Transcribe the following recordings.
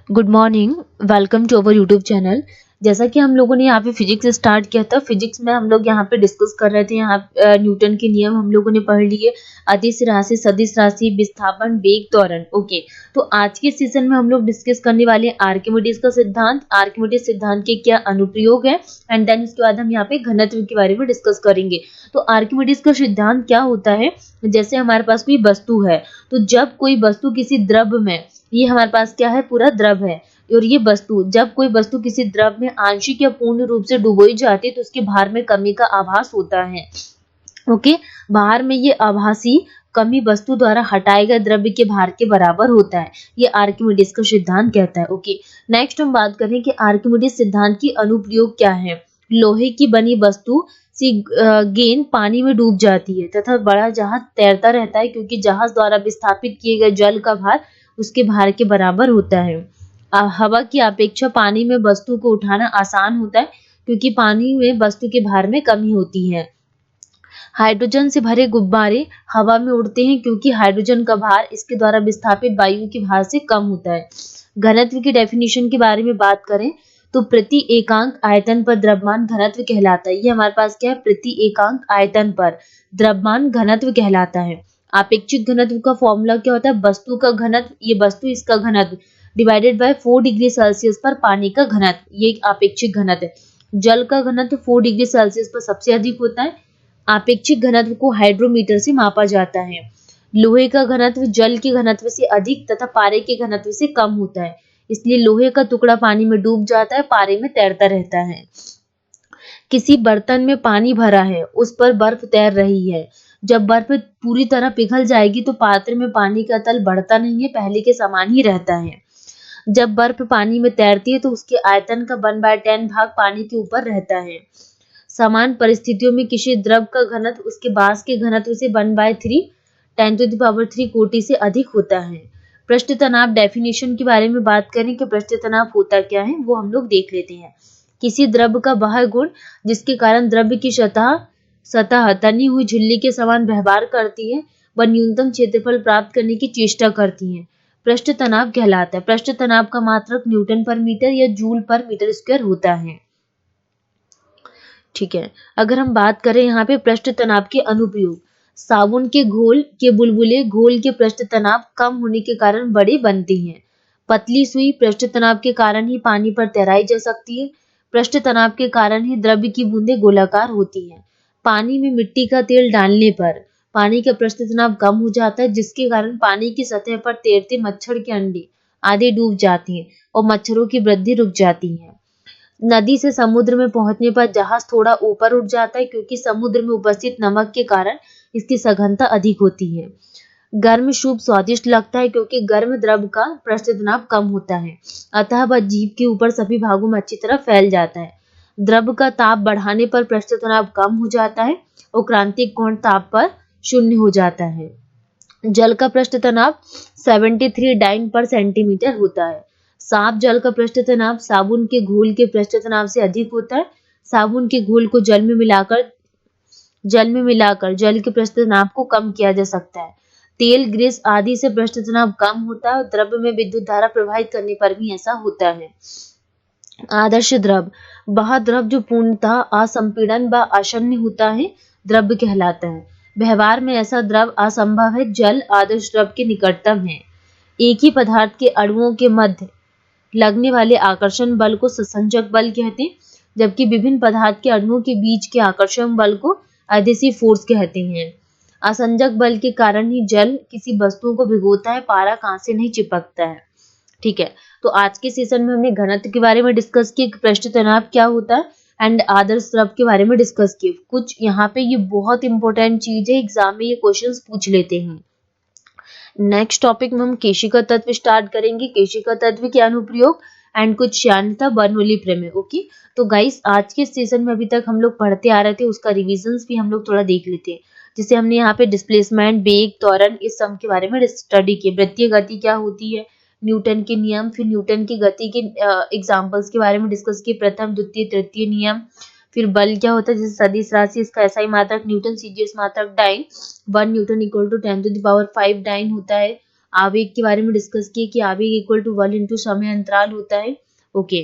Good morning. Welcome to our YouTube channel. जैसा कि हम लोगों ने यहाँ पे फिजिक्स स्टार्ट किया था, फिजिक्स में हम लोग यहाँ पे डिस्कस कर रहे थे। यहाँ न्यूटन के नियम हम लोगों ने पढ़ लिए, अदिश राशि, सदिश राशि, विस्थापन, वेग, त्वरण। ओके, तो आज के सेशन में हम लोग डिस्कस करने वाले हैं आर्किमिडीज का सिद्धांत, आर्किमिडीज सिद्धांत के क्या अनुप्रयोग है, एंड देन उसके बाद हम यहाँ पे घनत्व के बारे में डिस्कस करेंगे। तो आर्किमिडीज का सिद्धांत क्या होता है? जैसे हमारे पास कोई वस्तु है, तो जब कोई वस्तु किसी द्रव में, ये हमारे पास क्या है, पूरा द्रव है, और ये वस्तु, जब कोई वस्तु किसी द्रव में आंशिक या पूर्ण रूप से डुबोई जाती है तो उसके भार में कमी का आभास होता है। ओके, भार में ये आभासी कमी वस्तु द्वारा हटाए गए द्रव्य के भार के बराबर होता है। ये आर्किमिडीज का सिद्धांत कहता है। ओके, नेक्स्ट हम बात करें कि आर्किमिडीज सिद्धांत की अनुप्रयोग क्या है। लोहे की बनी वस्तु सी गेंद पानी में डूब जाती है तथा बड़ा जहाज तैरता रहता है, क्योंकि जहाज द्वारा विस्थापित किए गए जल का भार उसके भार के बराबर होता है। हवा की अपेक्षा पानी में वस्तु को उठाना आसान होता है, क्योंकि पानी में वस्तु के भार में कमी होती है। हाइड्रोजन से भरे गुब्बारे हवा में उड़ते हैं, क्योंकि हाइड्रोजन का भार इसके द्वारा विस्थापित वायु के भार से कम होता है। घनत्व की डेफिनेशन के बारे में बात करें तो प्रति एकांक आयतन पर द्रव्यमान घनत्व कहलाता है। ये हमारे पास क्या है? प्रति एकांक आयतन पर द्रव्यमान घनत्व कहलाता है। आपेक्षिक घनत्व का फॉर्मूला क्या होता है? वस्तु का घनत्व, ये वस्तु, इसका घनत्व डिवाइडेड बाय 4 डिग्री सेल्सियस पर पानी का घनत्व, ये एक आपेक्षिक घनत्व है। जल का घनत्व 4 डिग्री सेल्सियस पर सबसे अधिक होता है। आपेक्षिक घनत्व को हाइड्रोमीटर से मापा जाता है। लोहे का घनत्व जल के घनत्व से अधिक तथा पारे के घनत्व से कम होता है, इसलिए लोहे का टुकड़ा पानी में डूब जाता है, पारे में तैरता रहता है। किसी बर्तन में पानी भरा है, उस पर बर्फ तैर रही है। जब बर्फ पूरी तरह पिघल जाएगी तो पात्र में पानी का तल बढ़ता नहीं है, पहले के समान ही रहता है। जब बर्फ पानी में तैरती है तो उसके आयतन का 1/10 भाग पानी के ऊपर रहता है। समान परिस्थितियों में किसी द्रव का घनत्व उसके बास के घनत्व से 1/3 10⁻³ कोटि से अधिक होता है। पृष्ठ तनाव डेफिनेशन के बारे में बात करें कि पृष्ठ तनाव होता क्या है, वो हम लोग देख लेते हैं। किसी द्रव का वह गुण जिसके कारण द्रव्य की सतह सतह तनी हुई झिल्ली के समान व्यवहार करती है, वह न्यूनतम क्षेत्रफल प्राप्त करने की चेष्टा करती है, पृष्ठ तनाव कहलाता है। पृष्ठ तनाव का मात्रक न्यूटन पर मीटर या जूल पर मीटर स्क्वायर होता है। ठीक है, अगर हम बात करें यहाँ पे पृष्ठ तनाव के अनुप्रयोग, साबुन के घोल के बुलबुले घोल के पृष्ठ तनाव कम होने के कारण बड़े बनते हैं। पतली सुई पृष्ठ तनाव के कारण ही पानी पर तैराई जा सकती है। पृष्ठ तनाव के कारण ही द्रव्य की बूंदें गोलाकार होती हैं। पानी में मिट्टी का तेल डालने पर पानी का पृष्ठ तनाव कम हो जाता है, जिसके कारण पानी की सतह पर तैरते मच्छर के अंडे आधे डूब जाते हैं और मच्छरों की वृद्धि रुक जाती है। नदी से समुद्र में पहुंचने पर जहाज थोड़ा ऊपर उठ जाता है, क्योंकि समुद्र में उपस्थित नमक के कारण इसकी सघनता अधिक होती है। गर्म सूप स्वादिष्ट लगता है, क्योंकि गर्म द्रव का पृष्ठ तनाव कम होता है, अतः वह जीभ के ऊपर सभी भागों में अच्छी तरह फैल जाता है। द्रव का ताप बढ़ाने पर पृष्ठ तनाव कम हो जाता है और क्रांतिक कोण ताप पर शून्य हो जाता है। जल का पृष्ठ तनाव 73 डाइन पर सेंटीमीटर होता है। साफ जल का पृष्ठ तनाव साबुन के घोल के पृष्ठ तनाव से अधिक होता है। साबुन के घोल को जल में मिलाकर जल के पृष्ठ तनाव को कम किया जा सकता है। तेल, ग्रीस आदि से पृष्ठ तनाव कम होता है और द्रव्य में विद्युत धारा प्रवाहित करने पर भी ऐसा होता है। आदर्श द्रव, वह द्रव जो पूर्णतः असंपीड़न व अशून्य होता है, द्रव्य कहलाता है। व्यवहार में ऐसा द्रव असंभव है। जल आदर्श द्रव के निकटतम है। एक ही पदार्थ के अणुओं के मध्य लगने वाले आकर्षण बल को ससंजक बल कहते हैं, जबकि विभिन्न पदार्थ के अणुओं के बीच के आकर्षण बल को एडहेसिव फोर्स कहते हैं। असंजक बल के कारण ही जल किसी वस्तु को भिगोता है, पारा कांच से नहीं चिपकता है। ठीक है, तो आज के सेशन में हमने घनत्व के बारे में डिस्कस किया कि पृष्ठ तनाव क्या होता है, एंड आदर्श द्रव के बारे में डिस्कस किए। कुछ यहाँ पे ये बहुत इंपॉर्टेंट चीज है, एग्जाम में ये क्वेश्चंस पूछ लेते हैं। नेक्स्ट टॉपिक में हम केशिका तत्व स्टार्ट करेंगे, केशिका तत्व के अनुप्रयोग एंड कुछ श्यानता बर्नौली प्रमेय। ओके, तो गाइस आज के सेशन में अभी तक हम लोग पढ़ते आ रहे थे, उसका रिविजन्स भी हम लोग थोड़ा देख लेते हैं। जिसे हमने यहाँ पे डिस्प्लेसमेंट, वेग, त्वरण, इस सब के बारे में स्टडी किए। वृत्तीय गति क्या होती है, न्यूटन के नियम, फिर न्यूटन की गति के एग्जाम्पल्स के बारे में डिस्कस किए, प्रथम, द्वितीय, तृतीय नियम। फिर बल क्या होता है, जैसे सदिश राशि, इसका एसआई मात्रक न्यूटन, सीजीएस मात्रक dyne, 1 newton equal to 10⁵ dyne होता है। आवेग के बारे में डिस्कस किए कि आवेग इक्वल टू बल इंटू समय अंतराल होता है। ओके,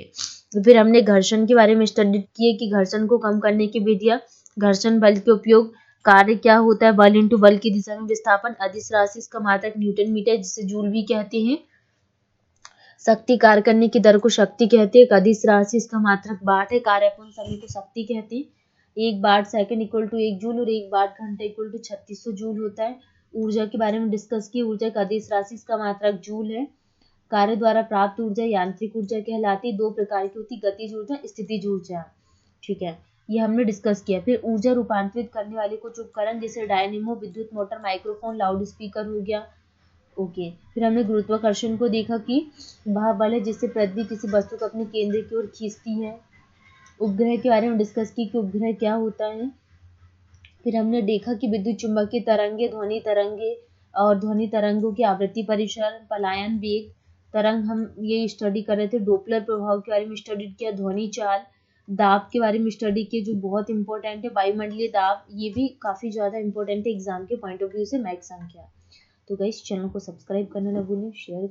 तो फिर हमने घर्षण के बारे में स्टडी किए कि घर्षण को कम करने की विधियां, घर्षण बल के उपयोग, कार्य क्या होता है, बल इंटू बल की दिशा में विस्थापन, अदिश राशि इसका मात्रक न्यूटन मीटर जिसे जूल भी कहते हैं, शक्ति कार्य करने की दर को शक्ति कहते हैं, एक अदिश राशि इसका मात्रक वाट है, कार्य अपन समय को शक्ति कहते हैं, 1 watt second equal to 1 joule और 1 वाट घंटा इक्वल टू 3600 जूल होता है। ऊर्जा के बारे में डिस्कस की, ऊर्जा एक अदिश राशि इसका मात्रक जूल है, कार्य द्वारा प्राप्त ऊर्जा यांत्रिक ऊर्जा कहलाती है, 2 प्रकार की होती, गतिज ऊर्जा, स्थितिज ऊर्जा। ठीक है, ये हमने डिस्कस किया। फिर ऊर्जा रूपांतरित करने वाले कुछ उपकरण जैसे डायनेमो, विद्युत मोटर, माइक्रोफोन, लाउड स्पीकर हो गया। ओके, फिर हमने गुरुत्वाकर्षण को देखा कि वह बल है जिससे पृथ्वी किसी वस्तु को अपने केंद्र की ओर खींचती है। उपग्रह के बारे में डिस्कस की कि उपग्रह क्या होता है। फिर हमने देखा कि विद्युत चुंबकीय तरंगे, ध्वनि तरंगे और ध्वनि तरंगों की आवृत्ति परिसर, पलायन वेग तरंग, हम ये स्टडी कर रहे थे। डोपलर प्रभाव के बारे में स्टडी किया, ध्वनि चाल, दाब के बारे में स्टडी किया जो बहुत इंपॉर्टेंट है, वायुमंडलीय दाब, ये भी काफी ज्यादा इंपॉर्टेंट है एग्जाम के पॉइंट ऑफ व्यू से, मैथ संख्या। तो गाइस चैनल को सब्सक्राइब करना ना भूलें, शेयर